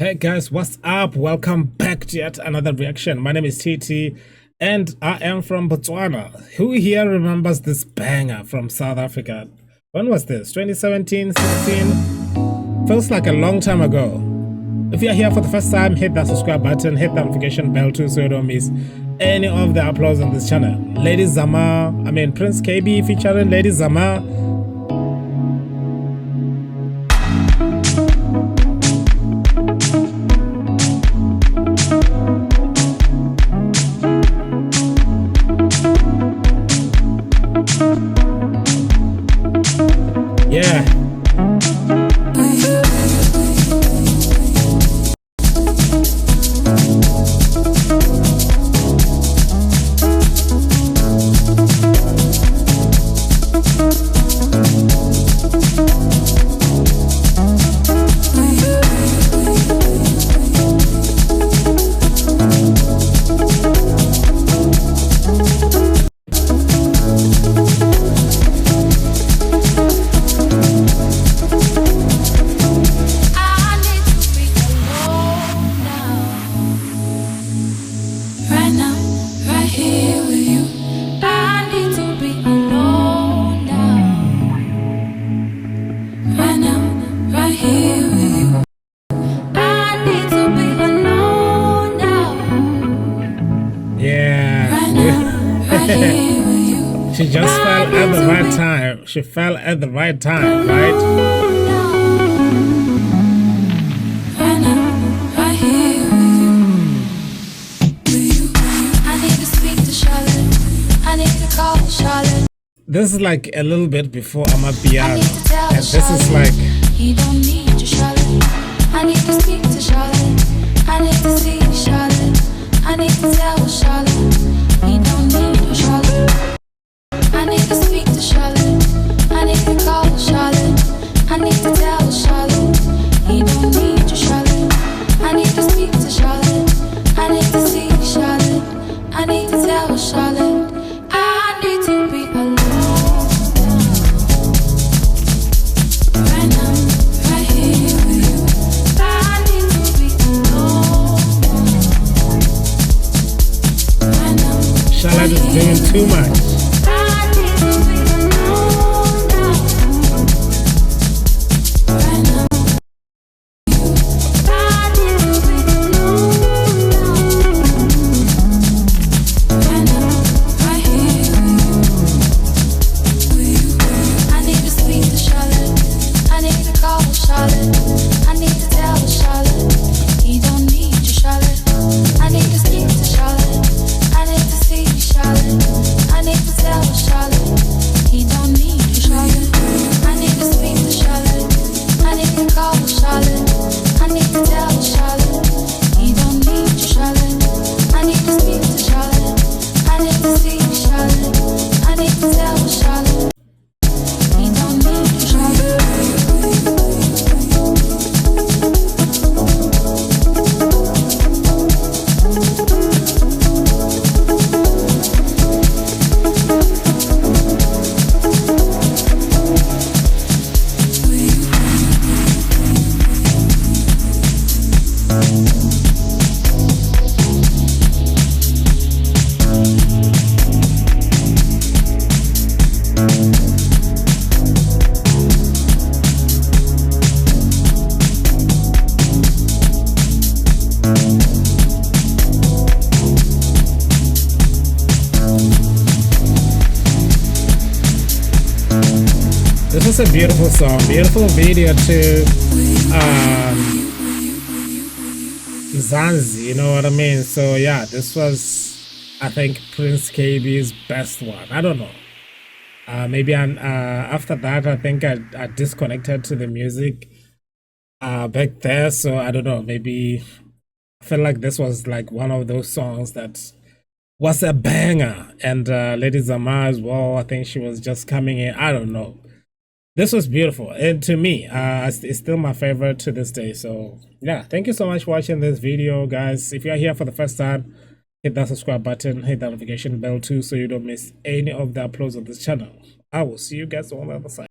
Hey guys, what's up? Welcome back to yet another reaction. My name is TT and I am from Botswana. Who here remembers this banger from South Africa? When was this? 2017, 16? Feels like a long time ago. If you're here for the first time, hit that subscribe button, hit the notification bell too so you don't miss any of the uploads on this channel. Lady Zama, Prince Kaybee featuring Lady Zama. Yeah. She just fell at the right time. She fell at the right time, right? This is like a little bit before Amapiano, and this is like you don't need to Charlotte. I need to speak to Charlotte. I need to see Charlotte. I need to tell Charlotte. You don't need to Charlotte. I need to speak to Charlotte. I need to call Charlotte. I need to tell Charlotte. You don't need to Charlotte. I need to speak to Charlotte. I need to see Charlotte. I need to tell Charlotte. I need to be alone. Charlotte is doing too much. This is a beautiful song, beautiful video to Zanzi, you know what I mean? So yeah, this was, I think, Prince Kaybee's best one. I don't know. Maybe after that, I think I disconnected to the music back there. So I don't know, maybe I feel like this was like one of those songs that was a banger. And Lady Zama as well, I think she was just coming in. I don't know. This was beautiful, and to me, it's still my favorite to this day. So yeah, thank you so much for watching this video, guys. If you are here for the first time, hit that subscribe button, hit that notification bell too so you don't miss any of the uploads on this channel. I will see you guys on the other side.